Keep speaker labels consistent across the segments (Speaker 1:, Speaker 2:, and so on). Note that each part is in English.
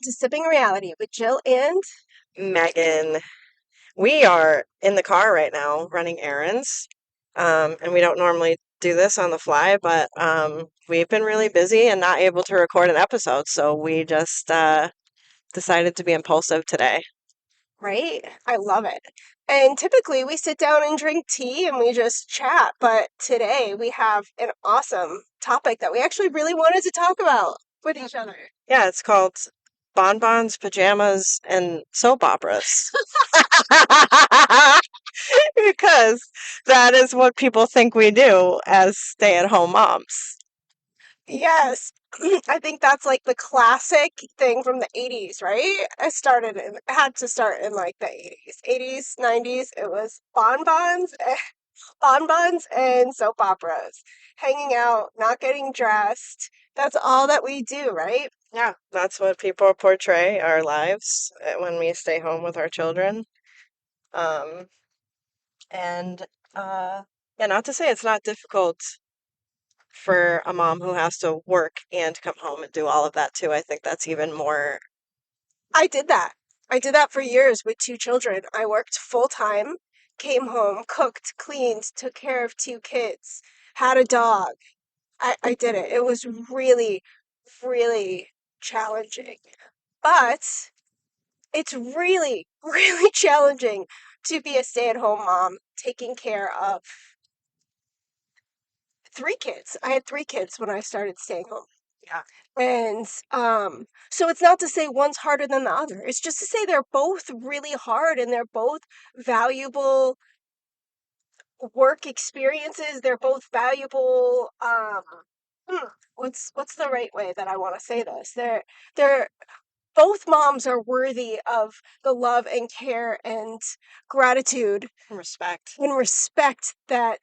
Speaker 1: To Sipping Reality with Jill and
Speaker 2: Megan, we are in the car right now running errands. And we don't normally do this on the fly, but we've been really busy and not able to record an episode, so we just decided to be impulsive today.
Speaker 1: right? I love it. And typically we sit down and drink tea and we just chat, but today we have an awesome topic that we actually really wanted to talk about with each other.
Speaker 2: Yeah, it's called Bonbons, Pajamas, and Soap Operas. Because that is what people think we do as stay-at-home moms.
Speaker 1: Yes. I think that's like the classic thing from the 80s, right? Had to start in like the 80s. 80s, 90s, it was bonbons and soap operas. Hanging out, not getting dressed. That's all that we do, right?
Speaker 2: Yeah, that's what people portray our lives when we stay home with our children. Um, and yeah, not to say it's not difficult for a mom who has to work and come home and do all of that too. I think that's even more.
Speaker 1: I did that. I did that for years with two children. I worked full time, came home, cooked, cleaned, took care of two kids, had a dog. I did it. It was really, really challenging. But it's really, really challenging to be a stay-at-home mom taking care of three kids. I had three kids when I started staying home.
Speaker 2: Yeah.
Speaker 1: And so it's not to say one's harder than the other. It's just to say they're both really hard and they're both valuable work experiences. They're both valuable what's the right way that I want to say this? They're both moms are worthy of the love and care and gratitude
Speaker 2: Respect.
Speaker 1: and respect that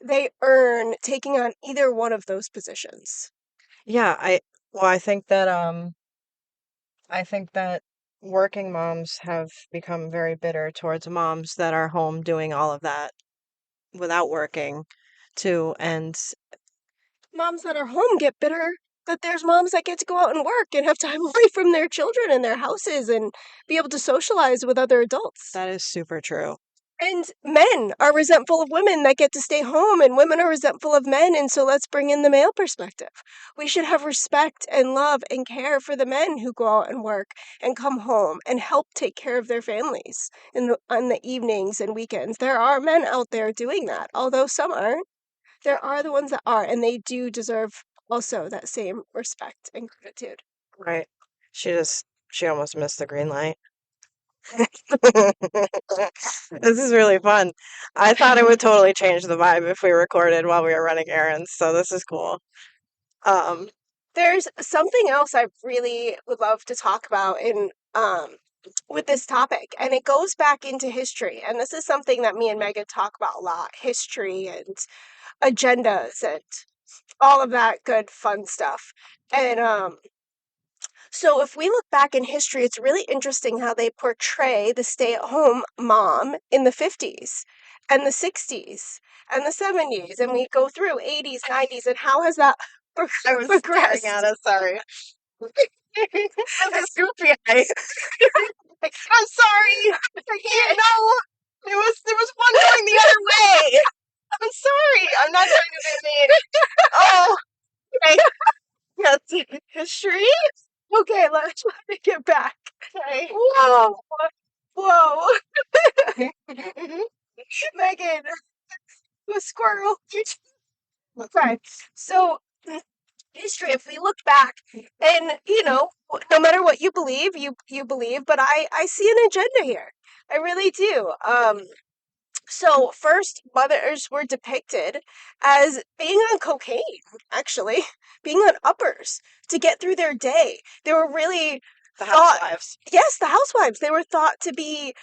Speaker 1: they earn taking on either one of those positions.
Speaker 2: Yeah, I think that working moms have become very bitter towards moms that are home doing all of that without working too. And
Speaker 1: Moms that are home get bitter that there's moms that get to go out and work and have time away from their children and their houses and be able to socialize with other adults.
Speaker 2: that is super true.
Speaker 1: And men are resentful of women that get to stay home, and women are resentful of men. And so let's bring in the male perspective. We should have respect and love and care for the men who go out and work and come home and help take care of their families on the evenings and weekends. There are men out there doing that, although some aren't. There are the ones that are, and they do deserve also that same respect and gratitude.
Speaker 2: Right. She almost missed the green light. This is really fun. I thought it would totally change the vibe if we recorded while we were running errands, so this is cool. Um,
Speaker 1: There's something else I really would love to talk about in with this topic, and it goes back into history. And this is something that me and Megan talk about a lot: history and agendas and all of that good fun stuff. And so if we look back in history, it's really interesting how they portray the stay-at-home mom in the 50s and the 60s and the 70s, and we go through 80s, 90s, and how has that
Speaker 2: I was staring at
Speaker 1: progressed?
Speaker 2: us, sorry. This goofy eye. I'm sorry. I can't know. There was one going the other way. I'm sorry. I'm not trying to be mean. Oh, okay. That's history.
Speaker 1: Okay, let me get back.
Speaker 2: Okay.
Speaker 1: Whoa, whoa, Megan, the squirrel. Okay, so history. If we look back, and no matter what you believe, you believe, but I see an agenda here. I really do. So first, mothers were depicted as being on cocaine, actually, being on uppers to get through their day. They were really
Speaker 2: The
Speaker 1: thought,
Speaker 2: housewives.
Speaker 1: yes, the housewives. They were thought to be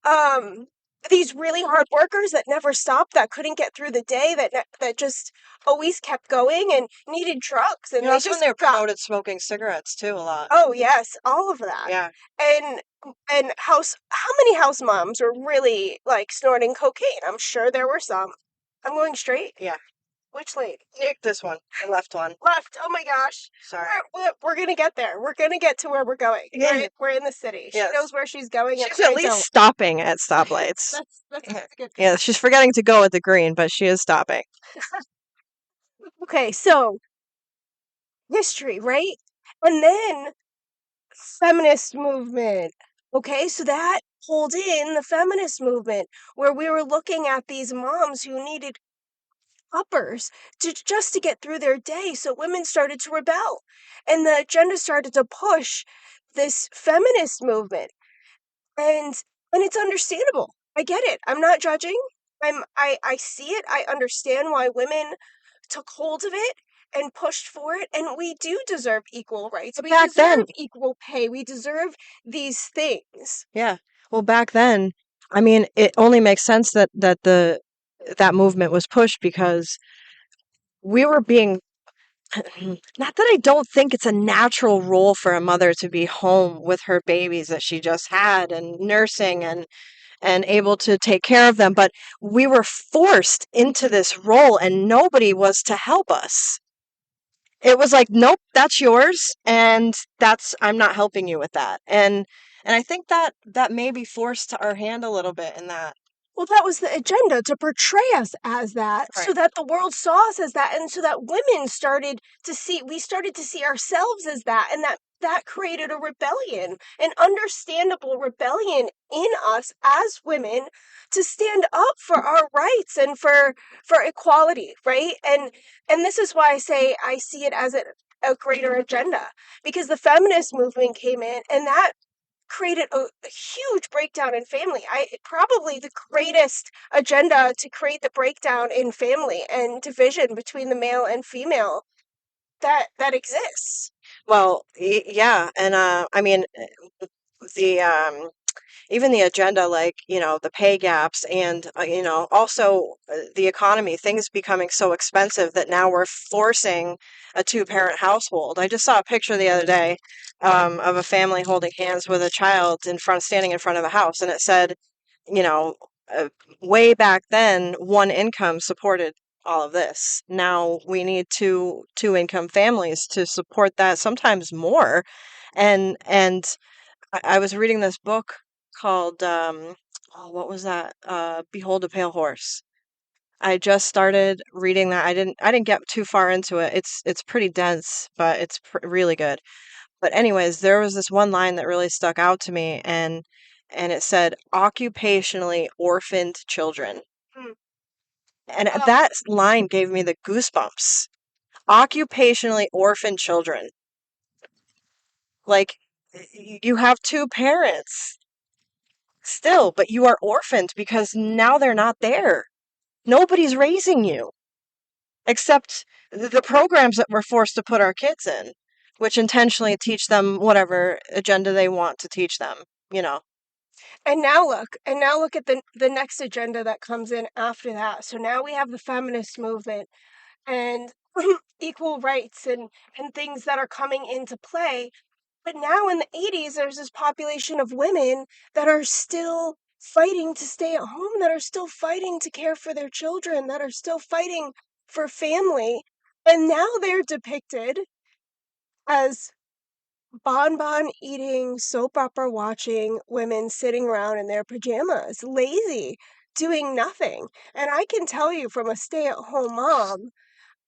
Speaker 1: um, these really hard workers that never stopped, that couldn't get through the day, that just always kept going and needed drugs, and
Speaker 2: You know,
Speaker 1: they
Speaker 2: that's when
Speaker 1: just
Speaker 2: they
Speaker 1: got.
Speaker 2: promoted smoking cigarettes too a lot.
Speaker 1: Oh yes, all of that.
Speaker 2: Yeah.
Speaker 1: And how many house moms were really like snorting cocaine? I'm sure there were some. I'm going straight.
Speaker 2: Yeah.
Speaker 1: Which lane?
Speaker 2: This one, the left one.
Speaker 1: Left. Oh my gosh.
Speaker 2: Sorry.
Speaker 1: We're gonna get there. We're gonna get to where we're going.
Speaker 2: Yeah.
Speaker 1: We're in the city. She
Speaker 2: Yes.
Speaker 1: knows where she's going, and
Speaker 2: She's at
Speaker 1: I
Speaker 2: least
Speaker 1: don't.
Speaker 2: stopping at stoplights.
Speaker 1: That's
Speaker 2: Yeah.
Speaker 1: good.
Speaker 2: Yeah, she's forgetting to go at the green, but she is stopping.
Speaker 1: Okay, so history, right? And then feminist movement. Okay, so that pulled in the feminist movement where we were looking at these moms who needed uppers to just to get through their day. So women started to rebel, and the agenda started to push this feminist movement. And it's understandable. I get it. I'm not judging. I see it. I understand why women took hold of it and pushed for it, and we do deserve equal rights.
Speaker 2: But
Speaker 1: We
Speaker 2: back then,
Speaker 1: deserve equal pay. We deserve these things.
Speaker 2: yeah. Well, back then, I mean, it only makes sense that that movement was pushed because we were being not that I don't think it's a natural role for a mother to be home with her babies that she just had and nursing and able to take care of them, but we were forced into this role and nobody was to help us. It was like, nope, that's yours, and that's I'm not helping you with that. And I think that that may be forced to our hand a little bit in that.
Speaker 1: Well, that was the agenda, to portray us as that, so
Speaker 2: Right.
Speaker 1: that the world saw us as that, and so that women started to see, we started to see ourselves as that, and that created a rebellion, an understandable rebellion in us as women to stand up for our rights and for equality, right? And this is why I say I see it as a greater agenda, because the feminist movement came in, and that created a huge breakdown in family. I probably the greatest agenda to create the breakdown in family and division between the male and female that exists.
Speaker 2: Well, yeah, and I mean, the even the agenda, like, the pay gaps and, also the economy, things becoming so expensive that now we're forcing a two-parent household. I just saw a picture the other day of a family holding hands with a child standing in front of a house, and it said, you know, uh, way back then, one income supported all of this. Now we need two income families to support that, sometimes more. And I was reading this book called oh, what was that? Behold a Pale Horse. I just started reading that. I didn't get too far into it. It's pretty dense, but it's really good. But anyways, there was this one line that really stuck out to me, and it said occupationally orphaned children.
Speaker 1: Hmm.
Speaker 2: And
Speaker 1: Oh,
Speaker 2: that line gave me the goosebumps. Occupationally orphaned children. Like, you have two parents still, but you are orphaned because now they're not there. Nobody's raising you except the programs that we're forced to put our kids in, which intentionally teach them whatever agenda they want to teach them, you know.
Speaker 1: and now look at the next agenda that comes in after that. So now we have the feminist movement and equal rights and things that are coming into play. But now in the 80s, there's this population of women that are still fighting to stay at home, that are still fighting to care for their children, that are still fighting for family. And now they're depicted as bonbon eating, soap opera watching women sitting around in their pajamas, lazy, doing nothing. And I can tell you from a stay at home mom,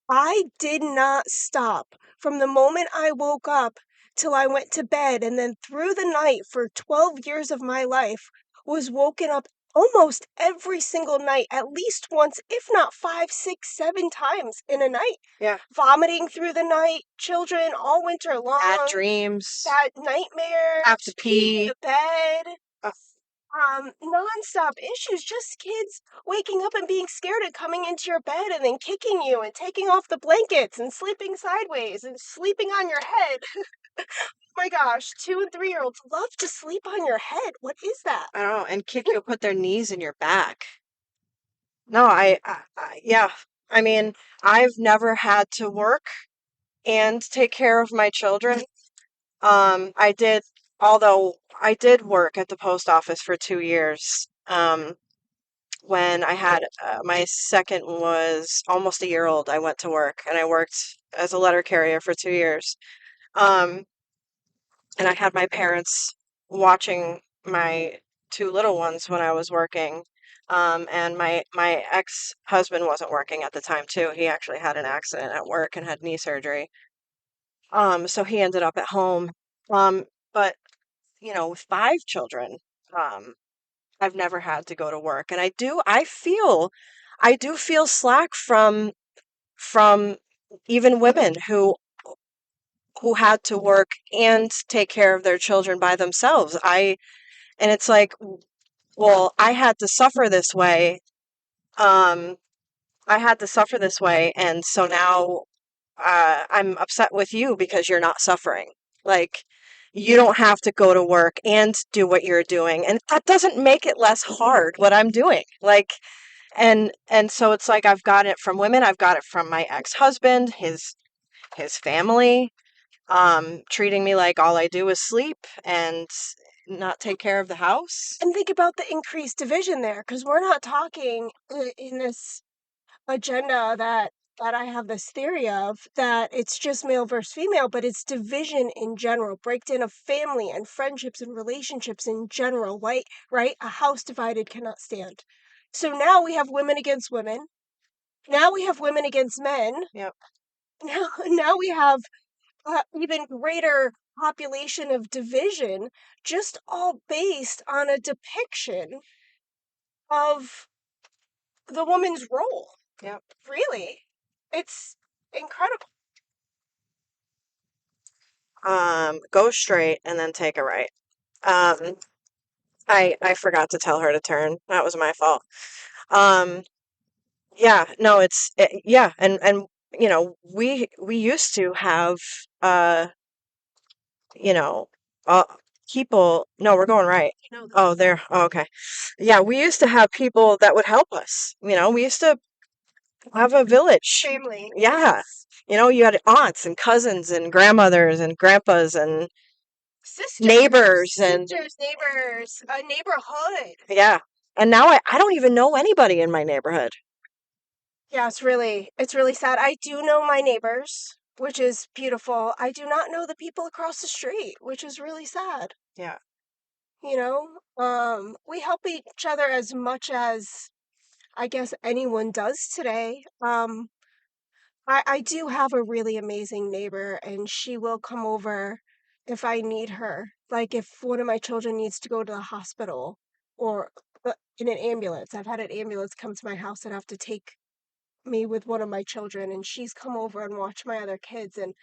Speaker 1: I did not stop from the moment I woke up till I went to bed, and then through the night for 12 years of my life was woken up almost every single night, at least once, if not 5, 6, 7 times in a night.
Speaker 2: Yeah.
Speaker 1: Vomiting through the night, children all winter
Speaker 2: Bad
Speaker 1: long,
Speaker 2: dreams,
Speaker 1: bad nightmares,
Speaker 2: have to
Speaker 1: peeing
Speaker 2: pee.
Speaker 1: the bed,
Speaker 2: Uh,
Speaker 1: nonstop issues, just kids waking up and being scared and coming into your bed and then kicking you and taking off the blankets and sleeping sideways and sleeping on your head. My gosh, 2 and 3-year-olds love to sleep on your head. What is that?
Speaker 2: I don't know, and kick you, put their knees in your back. No, yeah. I mean, I've never had to work and take care of my children. I did, although I did work at the post office for 2 years. when I had my second was almost a year old, I went to work and I worked as a letter carrier for 2 years. Um, and I had my parents watching my two little ones when I was working. And my ex-husband wasn't working at the time too. He actually had an accident at work and had knee surgery. So he ended up at home. Um, but with five children, um, I've never had to go to work, and I do feel slack from even women who had to work and take care of their children by themselves. And it's like, well, I had to suffer this way. Um, I had to suffer this way, and so now I'm upset with you because you're not suffering. Like, you don't have to go to work and do what you're doing, and that doesn't make it less hard what I'm doing. Like, and so it's like I've got it from women, I've got it from my ex-husband, his family, treating me like all I do is sleep and not take care of the house.
Speaker 1: And think about the increased division there, because we're not talking in this agenda that I have this theory of that it's just male versus female, but it's division in general, breakdown of family and friendships and relationships in general, right? A house divided cannot stand. So now we have women against women. Now we have women against men.
Speaker 2: Yep.
Speaker 1: Now we have even greater population of division, just all based on a depiction of the woman's role.
Speaker 2: Yep.
Speaker 1: Really, it's incredible.
Speaker 2: Go straight and then take a right. Um, I forgot to tell her to turn. That was my fault. Um, yeah, no, yeah, and we used to have uh, you know, uh people. No, we're going right.
Speaker 1: No,
Speaker 2: Oh, there. Oh, okay. Yeah, we used to have people that would help us. We used to have a village.
Speaker 1: family.
Speaker 2: Yeah.
Speaker 1: Yes.
Speaker 2: You had aunts and cousins and grandmothers and grandpas and
Speaker 1: Sisters,
Speaker 2: neighbors and
Speaker 1: neighbors, a neighborhood.
Speaker 2: yeah. And now I don't even know anybody in my neighborhood.
Speaker 1: Yeah, it's really sad. I do know my neighbors, which is beautiful. I do not know the people across the street, which is really sad.
Speaker 2: Yeah.
Speaker 1: We help each other as much as I guess anyone does today. I do have a really amazing neighbor, and she will come over if I need her. Like if one of my children needs to go to the hospital or in an ambulance. I've had an ambulance come to my house and have to take me with one of my children, and she's come over and watched my other kids. And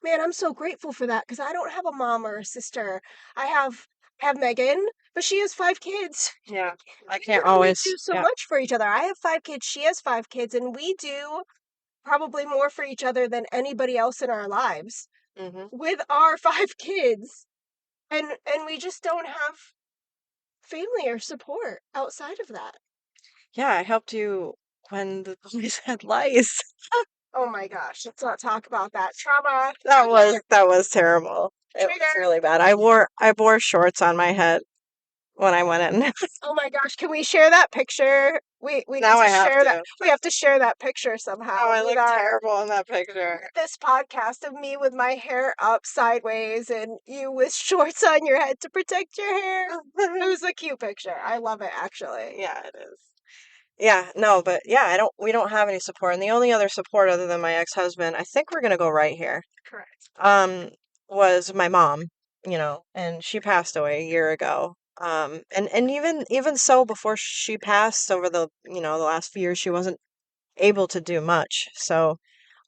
Speaker 1: man, I'm so grateful for that because I don't have a mom or a sister. I have Megan, but she has five kids.
Speaker 2: Yeah. I
Speaker 1: We can
Speaker 2: can't
Speaker 1: only
Speaker 2: always.
Speaker 1: do so
Speaker 2: Yeah.
Speaker 1: much for each other. I have five kids, she has five kids, and we do probably more for each other than anybody else in our lives
Speaker 2: Hmm.
Speaker 1: with our five kids. And we just don't have family or support outside of that.
Speaker 2: Yeah, I helped you when the boys had lice.
Speaker 1: Oh my gosh, let's not talk about that. Trauma.
Speaker 2: That was terrible. It was
Speaker 1: Trigger.
Speaker 2: really bad. I wore shorts on my head when I went in.
Speaker 1: Oh my gosh, can we share that picture? We need
Speaker 2: Now
Speaker 1: to
Speaker 2: I have
Speaker 1: share that.
Speaker 2: to.
Speaker 1: We have to share that picture somehow
Speaker 2: Oh, I
Speaker 1: with
Speaker 2: look
Speaker 1: our
Speaker 2: terrible in that picture.
Speaker 1: this podcast of me with my hair up sideways and you with shorts on your head to protect your hair. It was a cute picture. I love it actually.
Speaker 2: Yeah, it is. Yeah, no, but yeah, we don't have any support. And the only other support other than my ex-husband, I think we're gonna go right here,
Speaker 1: Correct.
Speaker 2: um, was my mom, and she passed away a year ago. And even so, before she passed, over the last few years, she wasn't able to do much. So,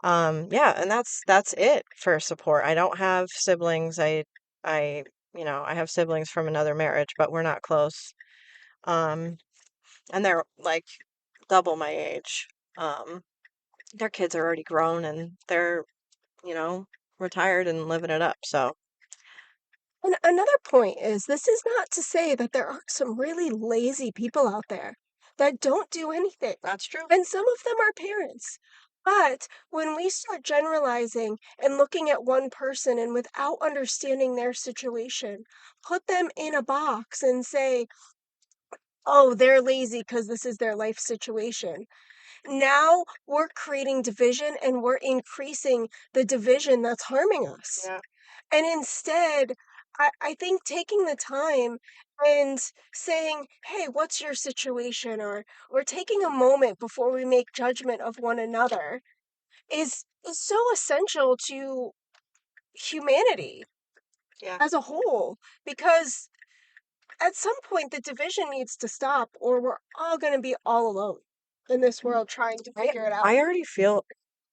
Speaker 2: yeah, and that's it for support. I don't have siblings. I, I have siblings from another marriage, but we're not close. Um, and they're like double my age. Um, their kids are already grown and they're, you know, retired and living it up. So
Speaker 1: And another point is this is not to say that there aren't some really lazy people out there that don't do anything.
Speaker 2: that's true.
Speaker 1: And some of them are parents. But when we start generalizing and looking at one person and without understanding their situation, put them in a box and say, oh, they're lazy because this is their life situation. Now we're creating division and we're increasing the division that's harming us.
Speaker 2: Yeah.
Speaker 1: And instead, I think taking the time and saying, hey, what's your situation? Or taking a moment before we make judgment of one another is so essential to humanity
Speaker 2: Yeah.
Speaker 1: as a whole, because at some point the division needs to stop, or we're all going to be all alone in this world trying to
Speaker 2: I
Speaker 1: figure it out.
Speaker 2: I already feel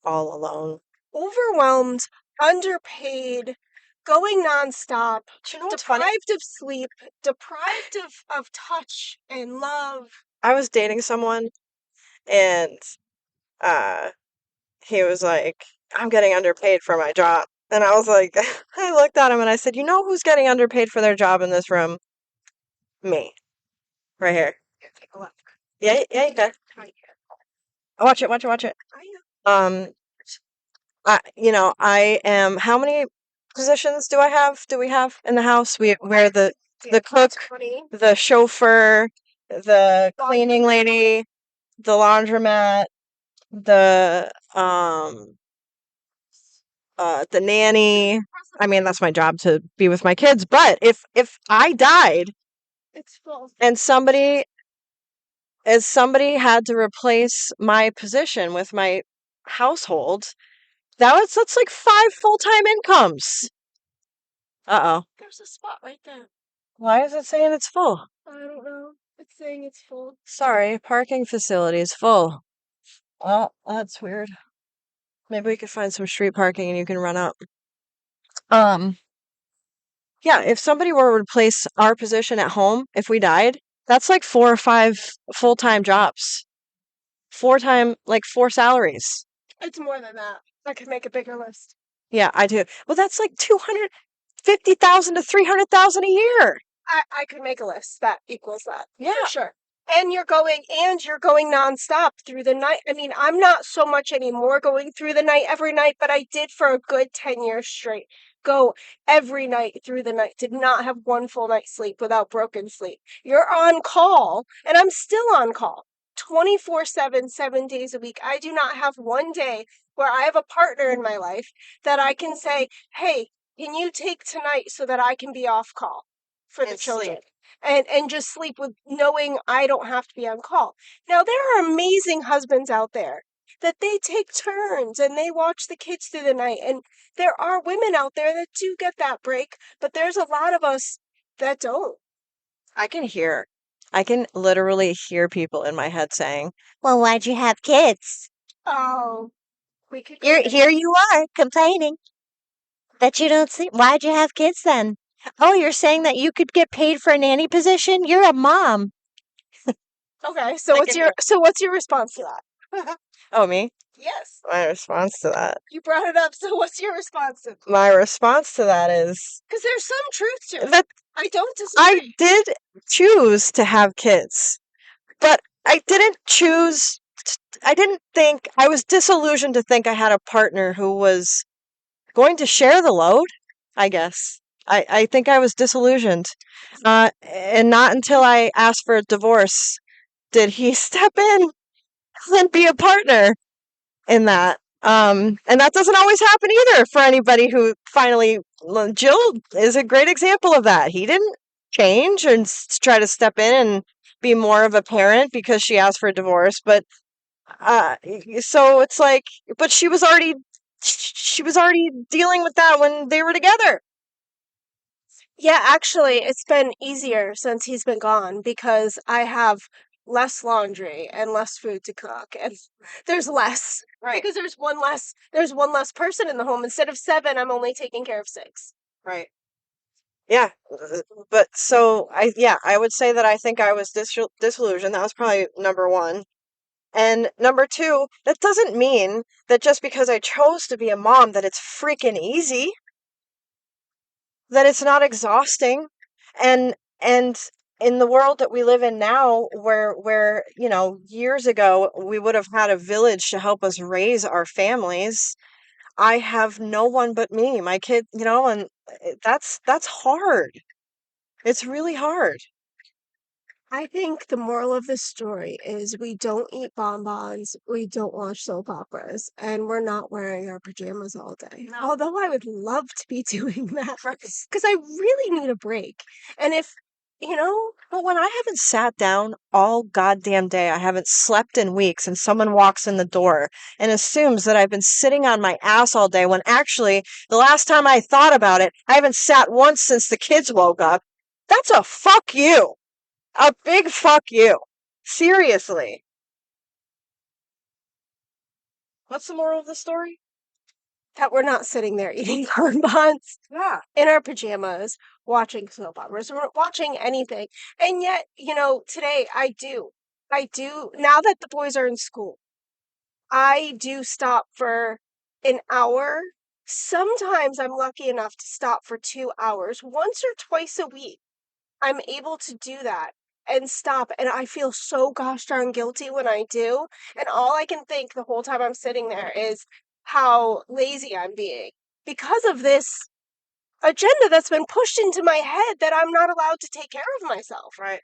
Speaker 2: all alone.
Speaker 1: Overwhelmed, underpaid, going nonstop,
Speaker 2: Do you know what's funny?
Speaker 1: deprived of sleep, deprived of touch and love.
Speaker 2: I was dating someone and uh he was like, I'm getting underpaid for my job. And I was like, I looked at him and I said, you know who's getting underpaid for their job in this room? Me. Right here.
Speaker 1: Here, take a look.
Speaker 2: Yeah, yeah, you can.
Speaker 1: Right here.
Speaker 2: Watch it, watch it, watch it.
Speaker 1: I know.
Speaker 2: Um, I am, how many positions do we have in the house? We're the cook,
Speaker 1: 20.
Speaker 2: the chauffeur, the
Speaker 1: Laundry.
Speaker 2: cleaning lady, the laundromat, the the nanny. I mean, that's my job to be with my kids. But if I died
Speaker 1: It's full.
Speaker 2: and somebody had to replace my position with my household, that's like 5 full-time incomes. Uh-oh.
Speaker 1: There's a spot right there.
Speaker 2: Why is it saying it's full?
Speaker 1: I don't know. It's saying it's full.
Speaker 2: Sorry, parking facility is full. Well, that's weird. Maybe we could find some street parking and you can run up. Um, yeah, if somebody were to replace our position at home, if we died, that's like 4 or 5 full-time jobs. Like 4 salaries.
Speaker 1: It's more than that. I could make a bigger list.
Speaker 2: Yeah, I do. Well, that's like 250,000 to 300,000 a year.
Speaker 1: I could make a list that equals that.
Speaker 2: Yeah.
Speaker 1: For sure. And you're going nonstop through the night. I mean, I'm not so much anymore going through the night every night, but I did for a good 10 years straight. Go every night through the night. Did not have one full night's sleep without broken sleep. You're on call, and I'm still on call 24/7, 7 days a week. I do not have one day where I have a partner in my life that I can say, hey, can you take tonight so that I can be off call for the
Speaker 2: And
Speaker 1: children?
Speaker 2: sleep.
Speaker 1: And just sleep with knowing I don't have to be on call. Now there are amazing husbands out there that they take turns and they watch the kids through the night, and there are women out there that do get that break, but there's a lot of us that don't.
Speaker 2: I can literally hear people in my head saying, well, why'd you have kids?
Speaker 1: Oh, we could go
Speaker 2: Here,
Speaker 1: there.
Speaker 2: here you are complaining that you don't sleep. Why'd you have kids then? Oh, you're saying that you could get paid for a nanny position? You're a mom.
Speaker 1: Okay, so
Speaker 2: I
Speaker 1: what's
Speaker 2: can
Speaker 1: your
Speaker 2: hear.
Speaker 1: so what's your response to that?
Speaker 2: Oh, me?
Speaker 1: Yes,
Speaker 2: My response to that.
Speaker 1: you brought it up, so what's your response to that?
Speaker 2: My response to that is
Speaker 1: Because there's some truth to it.
Speaker 2: that
Speaker 1: I don't
Speaker 2: I
Speaker 1: disagree.
Speaker 2: did choose to have kids, but I didn't choose. I didn't think I was disillusioned to think I had a partner who was going to share the load, I guess. I think I was disillusioned. And not until I asked for a divorce did he step in and be a partner in that. And that doesn't always happen either for anybody who finally, Jill is a great example of that. He didn't change and try to step in and be more of a parent because she asked for a divorce. But so it's like, but she was already dealing with that when they were together.
Speaker 1: Yeah, actually, it's been easier since he's been gone because I have less laundry and less food to cook, and there's less
Speaker 2: Right,
Speaker 1: because there's one less person in the home. Instead of seven, I'm only taking care of six.
Speaker 2: right. Yeah, but so I would say that I think I was disillusioned. That was probably number one. And number two, that doesn't mean that just because I chose to be a mom that it's freaking easy, that it's not exhausting. And in the world that we live in now, where years ago we would have had a village to help us raise our families, I have no one but me, my kid, and that's hard. It's really hard.
Speaker 1: I think the moral of the story is we don't eat bonbons, we don't watch soap operas, and we're not wearing our pajamas all day.
Speaker 2: No.
Speaker 1: Although I would love to be doing that because I really need a break. And if, you know,
Speaker 2: But when I haven't sat down all goddamn day, I haven't slept in weeks, and someone walks in the door and assumes that I've been sitting on my ass all day when actually, the last time I thought about it, I haven't sat once since the kids woke up. That's a fuck you. A big fuck you. Seriously. What's the moral of the story?
Speaker 1: that we're not sitting there eating bonbons
Speaker 2: Yeah.
Speaker 1: in our pajamas, watching soap operas, or watching anything. And yet, today I do, now that the boys are in school, I do stop for an hour. Sometimes I'm lucky enough to stop for 2 hours. Once or twice a week, I'm able to do that and stop. And I feel so gosh darn guilty when I do. And all I can think the whole time I'm sitting there is how lazy I'm being because of this agenda that's been pushed into my head that I'm not allowed to take care of myself.
Speaker 2: Right.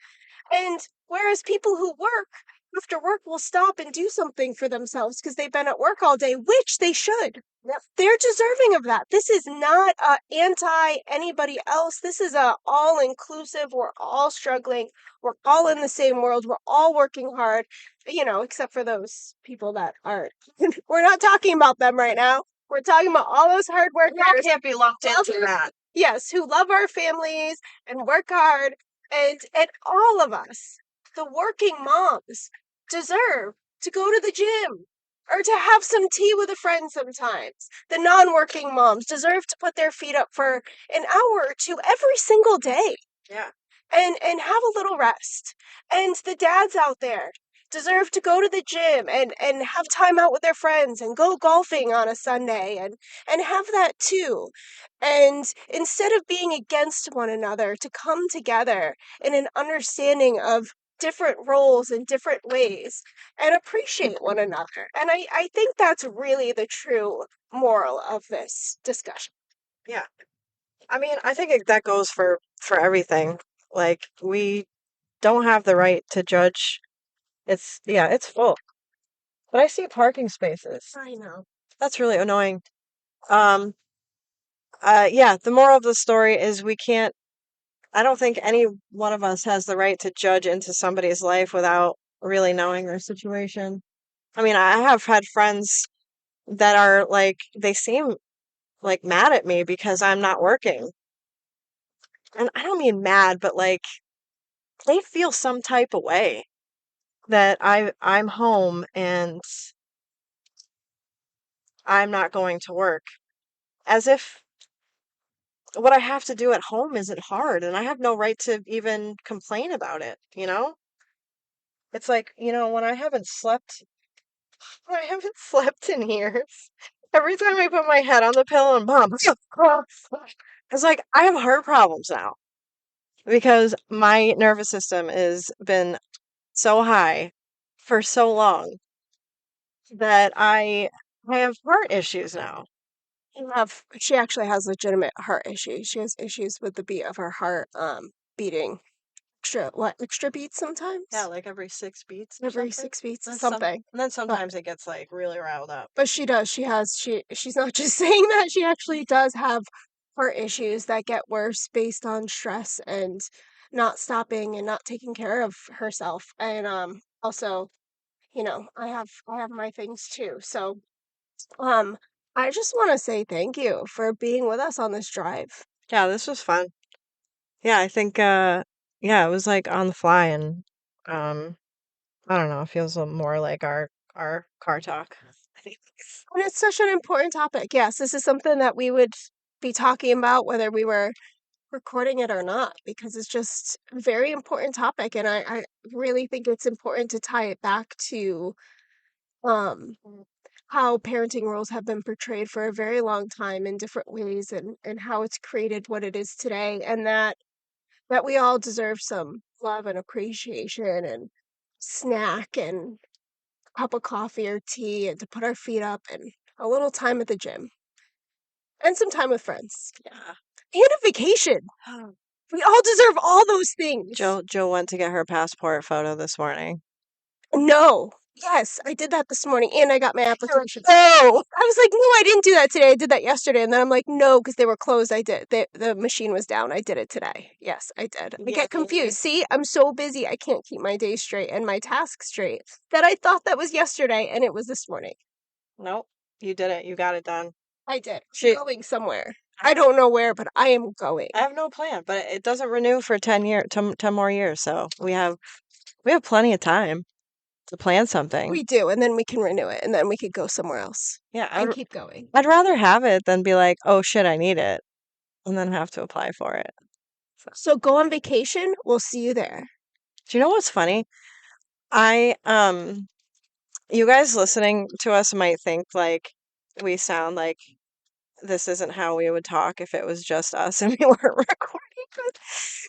Speaker 1: And whereas people who work after work will stop and do something for themselves because they've been at work all day, which they should.
Speaker 2: Yep.
Speaker 1: They're deserving of that. This is not anti anybody else. This is a all inclusive. We're all struggling. We're all in the same world. We're all working hard, except for those people that aren't. We're not talking about them right now. We're talking about all those hard
Speaker 2: We all
Speaker 1: workers.
Speaker 2: can't be lumped into that.
Speaker 1: Yes, who love our families and work hard, and all of us, the working moms, deserve to go to the gym or to have some tea with a friend sometimes. The non-working moms deserve to put their feet up for an hour or two every single day
Speaker 2: Yeah.
Speaker 1: and have a little rest. And the dads out there deserve to go to the gym and have time out with their friends and go golfing on a Sunday and have that too. And instead of being against one another, to come together in an understanding of different roles in different ways and appreciate one another. And I think that's really the true moral of this discussion.
Speaker 2: Yeah. I mean, I think that goes for everything. Like, we don't have the right to judge. It's full. But I see parking spaces.
Speaker 1: I know.
Speaker 2: That's really annoying. Um, yeah, the moral of the story is I don't think any one of us has the right to judge into somebody's life without really knowing their situation. I mean, I have had friends that are like, they seem like mad at me because I'm not working. And I don't mean mad, but like, they feel some type of way that I'm home and I'm not going to work, as if what I have to do at home isn't hard and I have no right to even complain about it, you know? It's like, when I haven't slept in years. Every time I put my head on the pillow and bum, it's like I have heart problems now because my nervous system has been so high for so long that I have heart issues now.
Speaker 1: She actually has legitimate heart issues. She has issues with the beat of her heart beating extra beats
Speaker 2: Yeah,
Speaker 1: sometimes?
Speaker 2: like every 6 beats or
Speaker 1: Every
Speaker 2: something.
Speaker 1: 6 beats,
Speaker 2: And
Speaker 1: something.
Speaker 2: then
Speaker 1: But
Speaker 2: sometimes it gets like really riled up.
Speaker 1: but she does. She's not just saying that. She actually does have heart issues that get worse based on stress and not stopping and not taking care of herself. And also, I have my things too. So um I just want to say thank you for being with us on this drive.
Speaker 2: Yeah, this was fun. Yeah, I think yeah, it was like on the fly and um I don't know, it feels a little more like our car talk. I think.
Speaker 1: And it's such an important topic. Yes, this is something that we would be talking about whether we were recording it or not, because it's just a very important topic. And I really think it's important to tie it back to um, how parenting roles have been portrayed for a very long time in different ways and how it's created what it is today. And that we all deserve some love and appreciation and snack and cup of coffee or tea and to put our feet up and a little time at the gym and some time with friends
Speaker 2: Yeah.
Speaker 1: and a vacation. We all deserve all those things.
Speaker 2: Jill went to get her passport photo this morning.
Speaker 1: No. Yes, I did that this morning, and I got my application.
Speaker 2: Oh,
Speaker 1: I was like, no, I didn't do that today. I did that yesterday. And then I'm like, no, because they were closed. I did. The machine was down. I did it today. Yes, I did. I get confused. See, I'm so busy. I can't keep my day straight and my tasks straight that I thought that was yesterday and it was this morning.
Speaker 2: Nope, you did it. You got it done.
Speaker 1: I did.
Speaker 2: She,
Speaker 1: I'm going somewhere. I don't know where, but I am going.
Speaker 2: I have no plan, but it doesn't renew for 10 more years, so we have plenty of time to plan something.
Speaker 1: We do, and then we can renew it, and then we could go somewhere else
Speaker 2: Yeah,
Speaker 1: and keep going.
Speaker 2: I'd rather have it than be like, oh shit, I need it, and then have to apply for it.
Speaker 1: So go on vacation. We'll see you there.
Speaker 2: Do you know what's funny? I you guys listening to us might think like we sound like this isn't how we would talk if it was just us and we weren't recording. But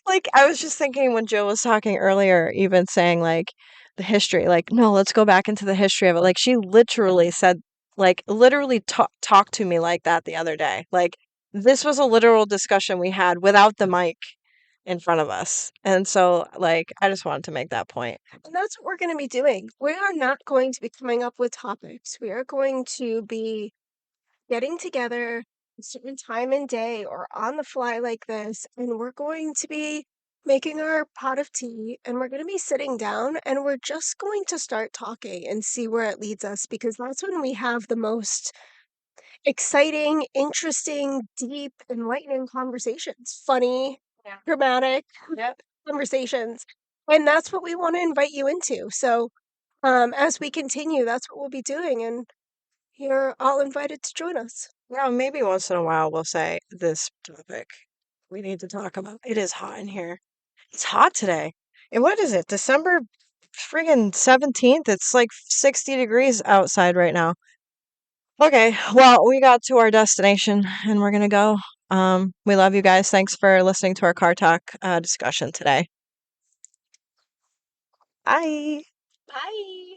Speaker 2: like I was just thinking when Jill was talking earlier, even saying like the history, like, no, let's go back into the history of it. Like she literally said, like literally talked to me like that the other day. Like this was a literal discussion we had without the mic in front of us. And so like I just wanted to make that point.
Speaker 1: And that's what we're going to be doing. We are not going to be coming up with topics. We are going to be getting together a certain time and day or on the fly like this, and we're going to be making our pot of tea and we're going to be sitting down and we're just going to start talking and see where it leads us, because that's when we have the most exciting, interesting, deep, enlightening conversations. Funny, dramatic conversations. And that's what we want to invite you into. So as we continue, that's what we'll be doing. And you're all invited to join us.
Speaker 2: Well, maybe once in a while we'll say this topic we need to talk about. It is hot in here. It's hot today. And what is it? December friggin' 17th? It's like 60 degrees outside right now. Okay, well, we got to our destination and we're gonna go. We love you guys. Thanks for listening to our car talk discussion today. Bye.
Speaker 1: Bye.